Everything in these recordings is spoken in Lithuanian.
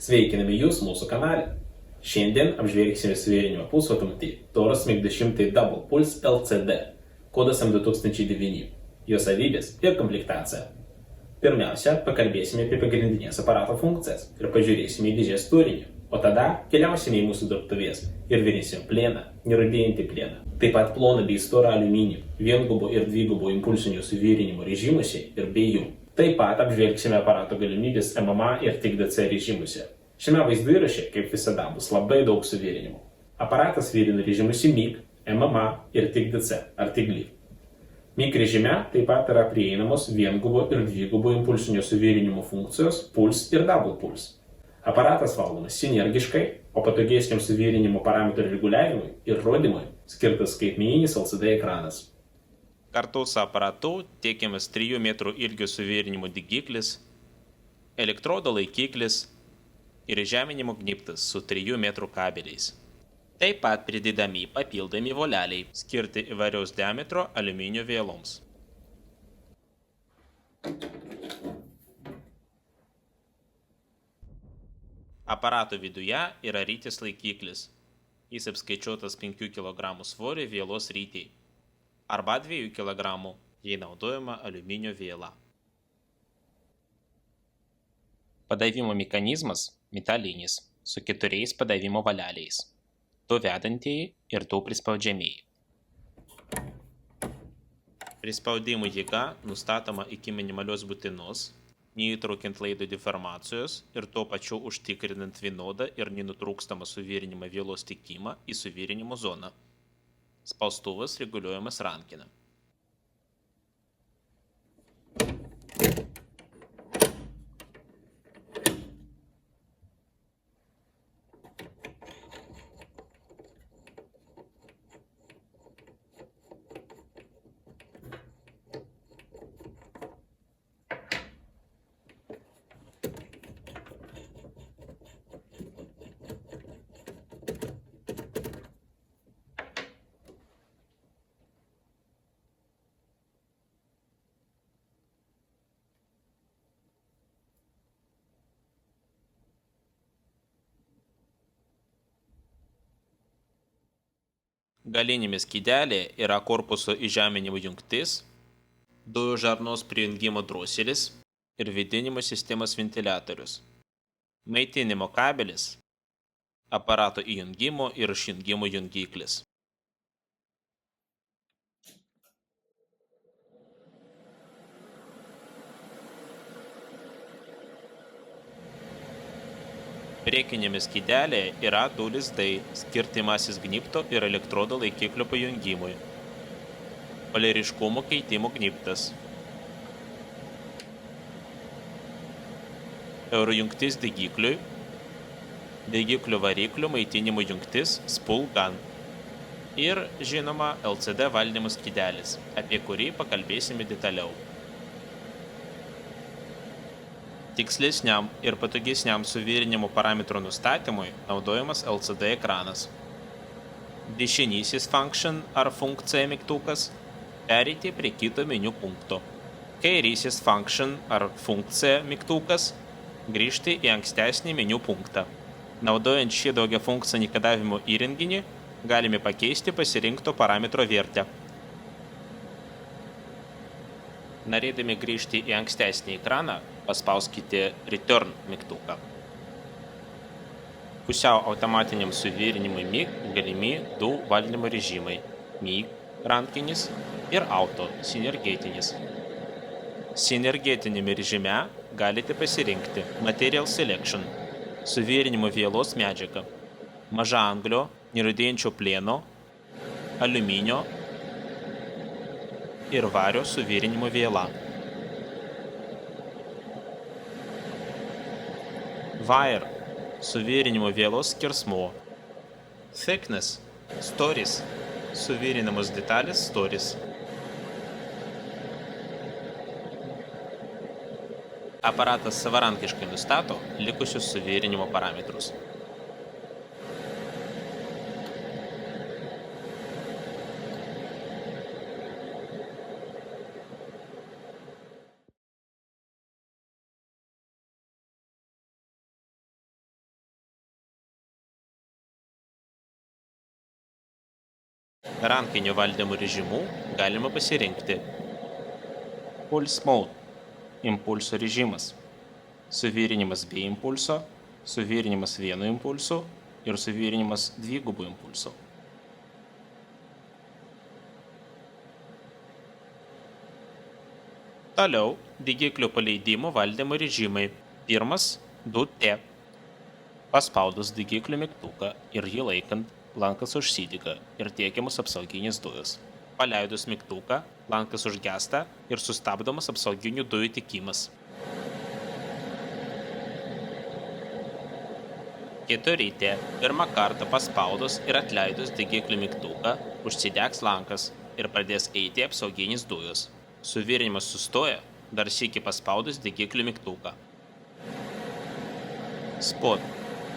Sveikiname Jūs mūsų kanale. Šiandien apžvelgsime suvirinimo pulso automatį Toros MIG-200 Double Pulse LCD, kodas M2009, jo savybės ir komplektacija. Pirmiausia, pakalbėsime apie pagrindinės aparato funkcijas ir pažiūrėsime į dėžės turinį, o tada keliausime į mūsų dirbtuvės ir virinsim plėną, nerūdėjantį plėną. Taip pat ploną bei storą aliuminį, viengubo ir dvigubo impulsinių suvirinimo režimuose ir bei jų. Taip pat apžvelgsime aparato galimybės MMA ir TIG-DC režimuose. Šiame vaizdo įraše, kaip visada, bus labai daug suvirinimų. Aparatas virina režimuose MIG, MMA ir TIG-DC ar TIG-LIV. MIG režime taip pat yra prieinamos viengubo ir dvigubo impulsinio suvirinimo funkcijos Pulse ir Double Pulse. Aparatas valdomas sinergiškai, o patogesniam suvirinimo parametrų reguliavimui ir rodymui skirtas skaitmeninis LCD ekranas. Kartu su aparatu tiekiamas 3 m ilgio suvirinimo degiklis, elektrodo laikiklis ir žeminimo gnybtas su 3 m kabeliais. Taip pat pridedami papildomi voleliai skirti įvairiaus diametro aliuminio vieloms. Aparato viduje yra rytis laikiklis. Jis apskaičiuotas 5 kg svorio vielos rytiai arba 2 kg, jei naudojama aliuminio viela. Padavimo mechanizmas metalinis su 4 padavimo valeliais. 2 vedantieji ir 2 prispaudžiamieji. Prispaudimo jėga nustatoma iki minimalios būtinos, neįtraukiant laido deformacijos ir tuo pačiu užtikrinant vienodą ir nenutrūkstamą suvirinimo vielos tekimą į suvirinimo zoną. Spaustuvas reguliuojamas rankena. Galinėme skydelėje yra korpuso įžeminimo jungtis, dujų žarnos prijungimo droselis ir vėdinimo sistemos ventiliatorius. Maitinimo kabelis, aparato įjungimo ir išjungimo jungiklis. Priekinėme skydelėje yra 2 lizdai skirti masės gnybto ir elektrodo laikiklio pajungimui. Poliariškumo keitimo gnybtas. Eurojungtis degikliui. Degiklio variklio maitinimo jungtis spool gun. Ir, žinoma, LCD valdymo skydelis, apie kurį pakalbėsime detaliau. Tikslesniam ir patogesniam suvirinimo parametrų nustatymui naudojamas LCD ekranas. Dešinysis function ar funkcija mygtukas pereiti prie kito meniu punkto. Kairysis function ar funkcija mygtukas grįžti į ankstesnį meniu punktą. Naudojant šį daugiafunkcinį kodavimo įrenginį galime pakeisti pasirinkto parametro vertę. Norėdami grįžti į ankstesnį ekraną, paspauskite Return mygtuką. Pusiau automatiniam suvirinimui MIG galimi 2 valdymo režimai – MIG rankinis ir Auto sinergetinis. Sinergetinėme režime galite pasirinkti Material Selection – suvirinimo vielos medžiagą, mažaanglio, nerūdėjančio plieno, aliuminio ir vario suvirinimo viela. Wire – suvirinimo vielos skersmuo. Thickness – storis – suvirinamos detalės storis. Aparatas savarankiškai nustato likusius suvirinimo parametrus. Rankinio valdymo režimų galima pasirinkti Pulse Mode – impulso režimas, suvirinimas be impulso, suvirinimas vienu impulsu ir suvirinimas dvigubu impulsu. Toliau digiklio paleidimo valdymo režimai. Pirmas 2T. Paspaudus digiklio mygtuką ir jį laikant, lankas užsidega ir tiekiamas apsauginis dujos. Paleidus mygtuką, lankas užgesta ir sustabdomas apsauginių dujų tiekimas. 4T. Pirmą kartą paspaudus ir atleidus digiklio mygtuką, užsidegs lankas ir pradės eiti apsauginis dujos. Suvirinimas sustoja, dar sykį paspaudus digiklio mygtuką. Spot.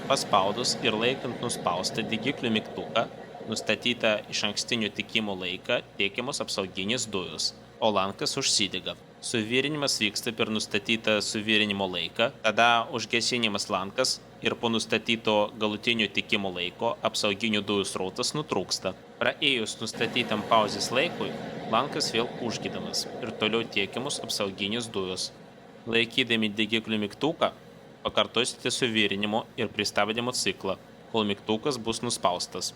Paspaudus ir laikant nuspaustą digiklio mygtuką, nustatytą išankstinio tiekimo laiką tiekiamos apsauginės dujos, o lankas užsidega. Suvirinimas vyksta per nustatytą suvirinimo laiką, tada užgesinimas lankas ir po nustatyto galutinio tiekimo laiko apsauginių dujų srautas nutrūksta. Praėjus nustatytam pauzės laikui, lankas vėl užgydamas ir toliau tiekiamos apsauginės dujos. Laikydami digiklio mygtuką, pakartosite suvirinimo ir pristabdymo ciklą, kol mygtukas bus nuspaustas.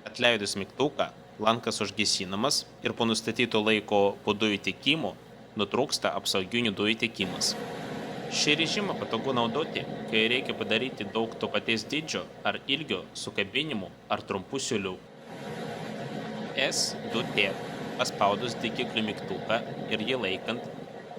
Atleidus mygtuką, lankas užgesinamas ir po nustatyto laiko po dujų tiekimo nutrūksta apsauginių dujų tiekimas. Šį režimą patogu naudoti, kai reikia padaryti daug to paties dydžio ar ilgio sukabinimų ar trumpų siūlių. S2T. Paspaudus digiklio mygtuką ir jį laikant,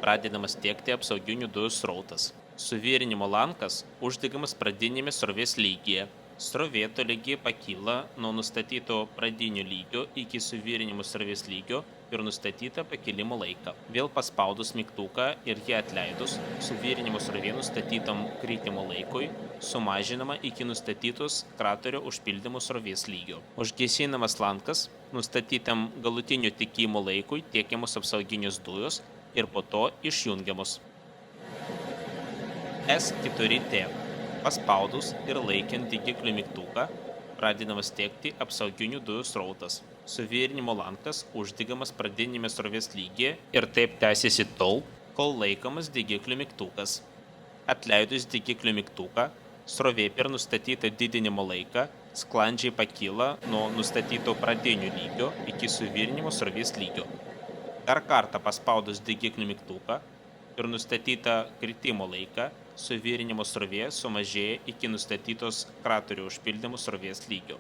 pradedamas tiekti apsauginių dujų srautas. Suvirinimo lankas uždegamas pradinėme srovės lygyje. Srovė tolygiai pakyla nuo nustatyto pradinio lygio iki suvirinimo srovės lygio ir nustatytą pakilimo laiką. Vėl paspaudus mygtuką ir jį atleidus, suvirinimo srovė nustatytam kritimo laikui sumažinama iki nustatytos kraterio užpildymo srovės lygio. Užgesinamas lankas nustatytam galutinio tiekimo laikui tiekiamos apsauginės dujos ir po to išjungiamos. S4T. Paspaudus ir laikant digiklio mygtuką, pradedamas tiekti apsauginių dujų srautas. Suvirinimo lankas uždegamas pradinėme srovės lygyje ir taip tęsiasi tol, kol laikomas digiklio mygtukas. Atleidus digiklio mygtuką, srovė per nustatytą didinimo laiką sklandžiai pakyla nuo nustatyto pradinio lygio iki suvirinimo srovės lygio. Dar kartą paspaudus digiklio mygtuką ir nustatytą kritimo laiką, suvirinimo srovė sumažėja iki nustatytos kraterio užpildymo srovės lygio.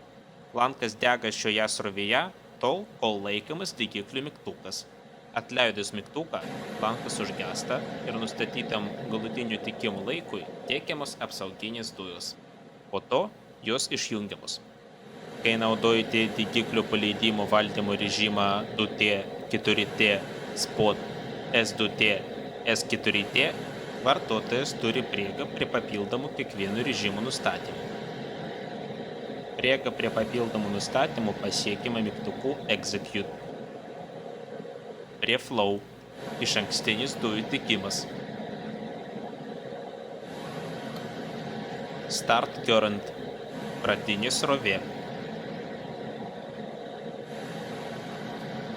Lankas dega šioje srovėje tol, kol laikomas digiklio mygtukas. Atleidus mygtuką, lankas užgesta ir nustatytam galutinio tiekimo laikui tiekiamos apsauginės dujos. Po to jos išjungiamos. Kai naudojate digiklio paleidimo valdymo režimą 2T, 4T, Spot, S2T, S4T, vartotojas turi prieigą prie papildomų kiekvienų režimų nustatymų. Prieiga prie papildomų nustatymų pasiekiama mygtuku Execute. Prie Flow – išankstinis dujų tiekimas. Start Current – pradinė srovė.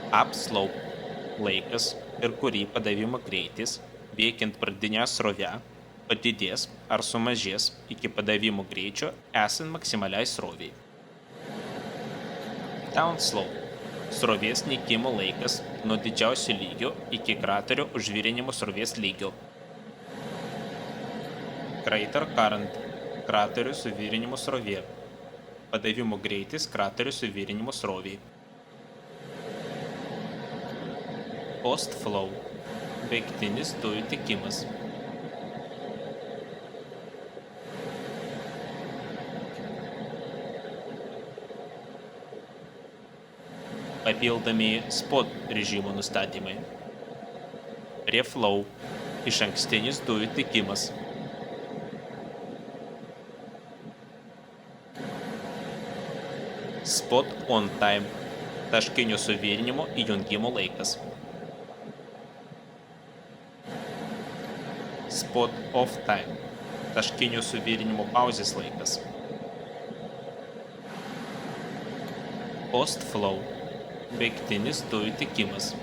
Upslope – laikas, per kurį padavimo greitis veikiant pradinę srovę padidės ar sumažės iki padavimo greičio esant maksimaliai srovei. Downslope – srovės nykimo laikas nuo didžiausio lygio iki kraterio užvirinimo srovės lygio. Crater Current – kraterio suvirinimo srovė. Padavimo greitis kraterio suvirinimo srovei. Post-flow – baigtinis dujų tiekimas. Papildomi spot režimo nustatymai. Prie flow – išankstinis dujų tiekimas. Spot on time – taškinio suvirinimo įjungimo laikas. Spot off time – taškinio suvirinimo pauzės laikas. Post flow Baigtinis dujų tiekimas.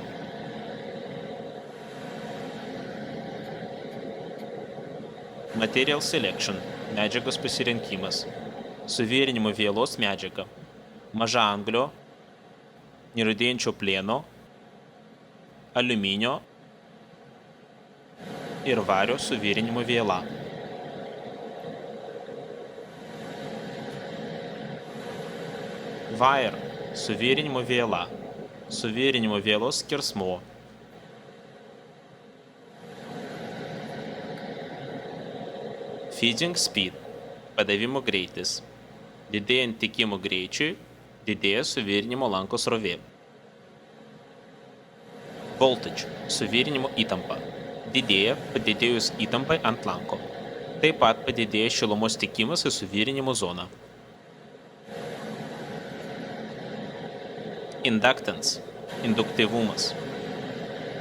Material selection – medžiagos pasirinkimas. Suvirinimo vielos medžiaga. Mažaanglio, nerūdėjančio plieno, aliuminio ir vario suvirinimo viela. Wire – suvirinimo viela. Suvirinimo vielos skersmuo. Feeding speed – padavimo greitis. Didėjant tiekimo greičiui, didėja suvirinimo lanko srovė. Voltage – suvirinimo įtampa. Didėja padidėjus įtampai ant lanko. Taip pat padidėja šilumos tiekimas į suvirinimo zoną. Inductance – induktyvumas.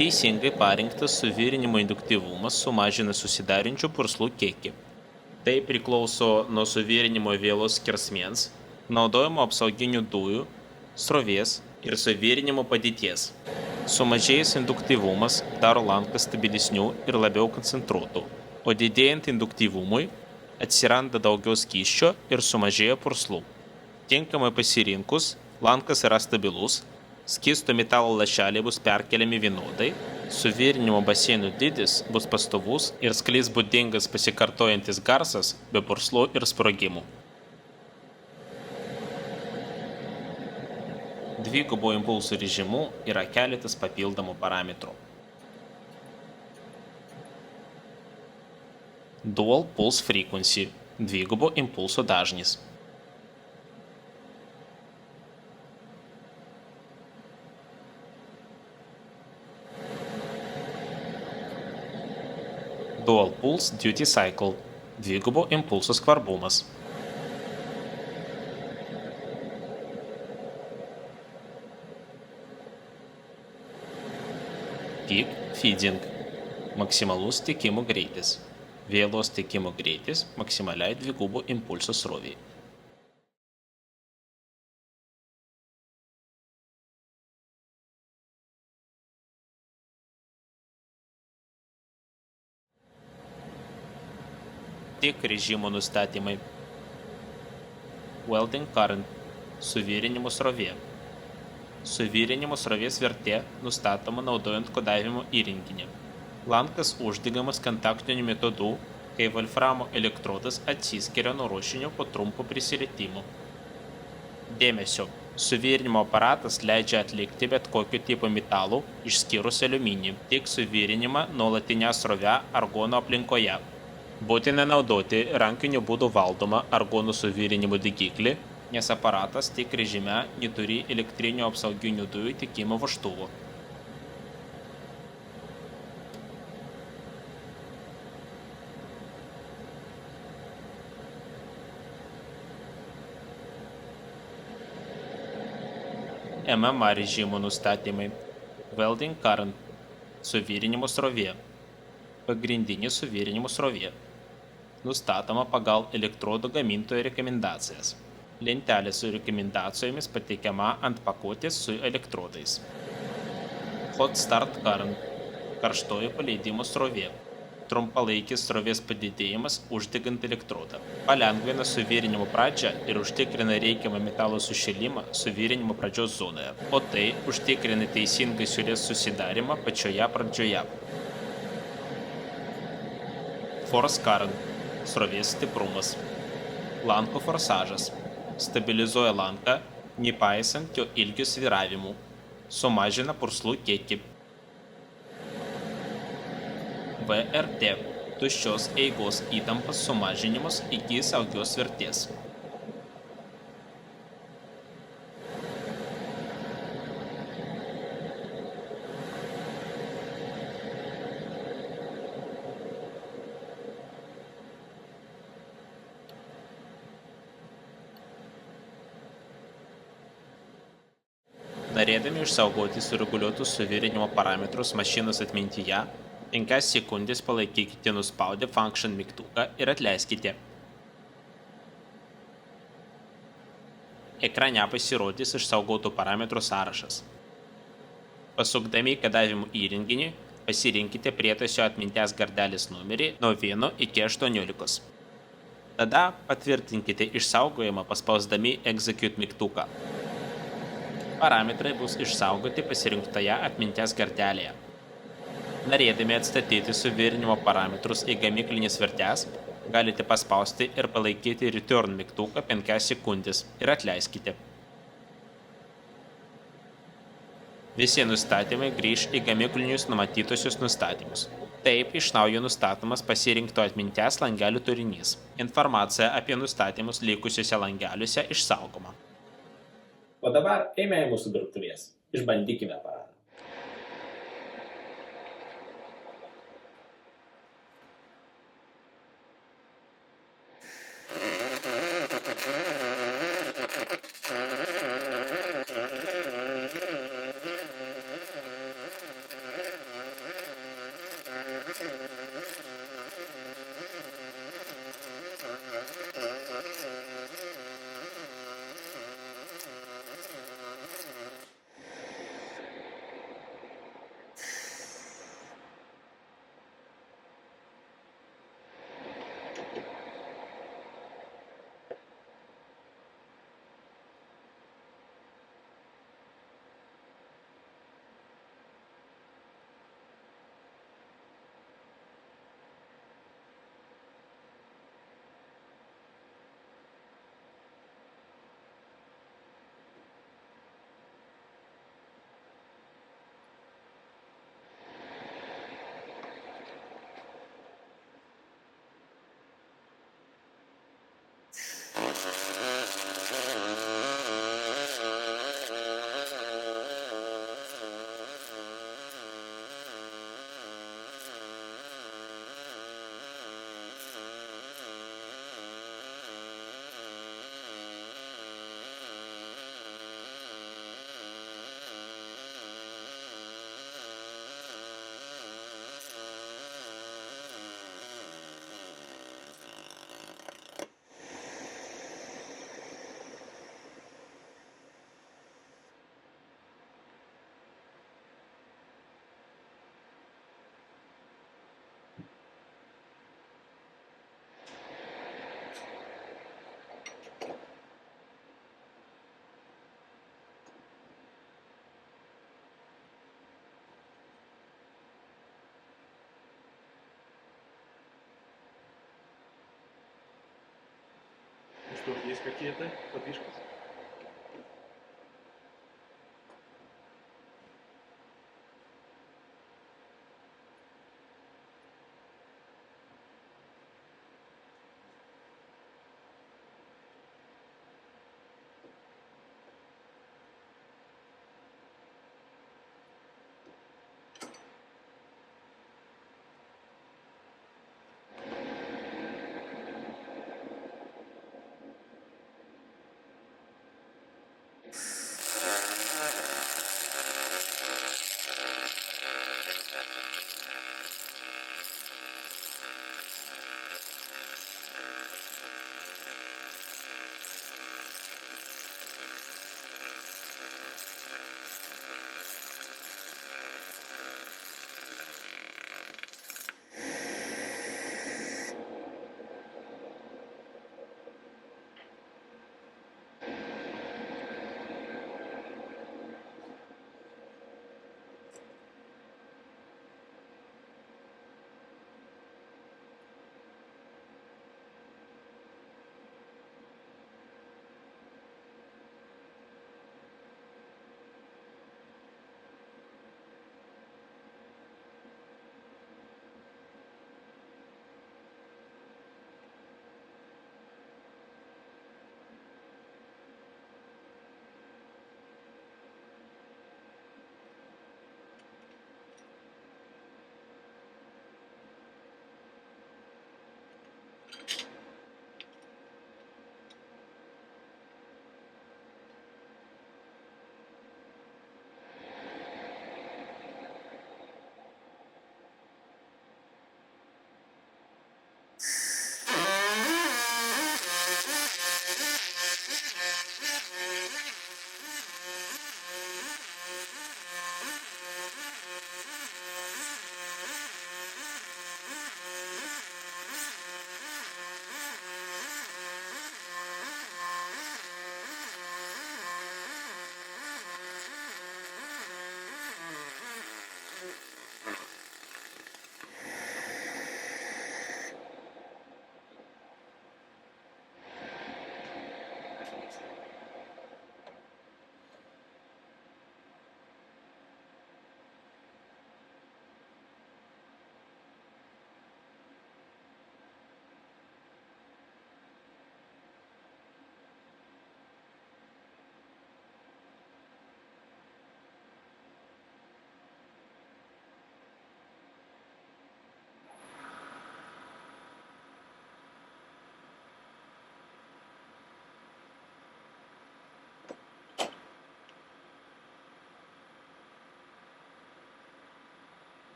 Teisingai parinktas suvirinimo induktyvumas sumažina susidarančių purslų kiekį. Tai priklauso nuo suvirinimo vielos skersmens, naudojimo apsauginių dujų, srovės ir suvirinimo padėties. Sumažėjęs induktyvumas daro lanką stabilesniu ir labiau koncentruotu, o didėjant induktyvumui atsiranda daugiau skysčio ir sumažėja purslų. Tinkamai pasirinkus, lankas yra stabilus, skysto metalo lašeliai bus perkeliami vienodai, suvirinimo baseinų dydis bus pastovus ir sklis būdingas pasikartojantis garsas be purslų ir sprogimų. Dvigubo impulsų režimu yra keletas papildomų parametrų. Dual pulse frequency – dvigubo impulso dažnis. Dual pulse duty cycle – dvigubo impulso skvarbumas. Peak feeding – maksimalus tiekimo greitis. Vielos tiekimo greitis maksimaliai dvigubo impulso srovei. Tiek režimo nustatymai. Welding current – suvirinimo srovė. Suvirinimo srovės vertė nustatoma naudojant kodavimo įrenginį. Lankas uždegamas kontaktiniu metodu, kai volframo elektrodas atsiskiria nuo ruošinio po trumpo prisilietimo. Dėmesio! Suvirinimo aparatas leidžia atlikti bet kokio tipo metalų, išskyrus aliuminį, tik suvirinimą nuolatinę srovę argono aplinkoje. Būtina naudoti rankiniu būdu valdomą argonų suvirinimo degiklį, nes aparatas tik režime neturi elektrinio apsauginių dujų tiekimo vožtuvo. MMA režimo nustatymai. Welding current – suvirinimo srovė. Pagrindinė suvirinimo srovė. Nustatoma pagal elektrodų gamintojo rekomendacijas. Lentelė su rekomendacijomis pateikiama ant pakuotės su elektrodais. Hot start current – karštojo paleidimo srovė. Trumpalaikis srovės padidėjimas uždegant elektrodą. Palengvina suvirinimo pradžią ir užtikrina reikiamą metalo sušilimą suvirinimo pradžios zonoje, o tai užtikrina teisingą siūlės susidarimą pačioje pradžioje. Force current – srovės stiprumas. Lanko forsažas – stabilizuoja lanką, nepaisant jo ilgio svyravimų. Sumažina purslų kiekį. VRT – tuščios eigos įtampos sumažinimas iki saugios vertės. Norėdami išsaugoti sureguliuotus suvirinimo parametrus mašinos atmintyje, 5 sekundės palaikykite nuspaudę Function mygtuką ir atleiskite. ekrane pasirodys išsaugotų parametrų sąrašas. Pasukdami į kodavimo įrenginį, pasirinkite prietaiso atminties gardelės numerį nuo 1 iki 18. Tada patvirtinkite išsaugojimą paspausdami Execute mygtuką. Parametrai bus išsaugoti pasirinktoje atminties gardelėje. Norėdami atstatyti suvirinimo parametrus į gamyklinės vertės, galite paspausti ir palaikyti Return mygtuką 5 sekundės ir atleiskite. Visi nustatymai grįš į gamyklinius numatytusius nustatymus. Taip iš naujo nustatomas pasirinkto atminties langelių turinys. Informacija apie nustatymus likusiuose langeliuose išsaugoma. O dabar eime į mūsų dirbtuvės. Išbandykime aparatą. Что, есть какие-то подвижки?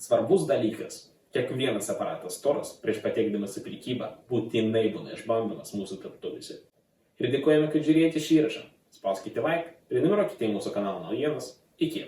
Svarbus dalykas. Kiekvienas aparatas storas prieš pateikdamas į prekybą būtinai būna išbandomas mūsų dirbtuvėse. Ir dėkojame, kad žiūrėjote šį įrašą. Spauskite like, prenumeruokite į mūsų kanalą naujienas. Iki.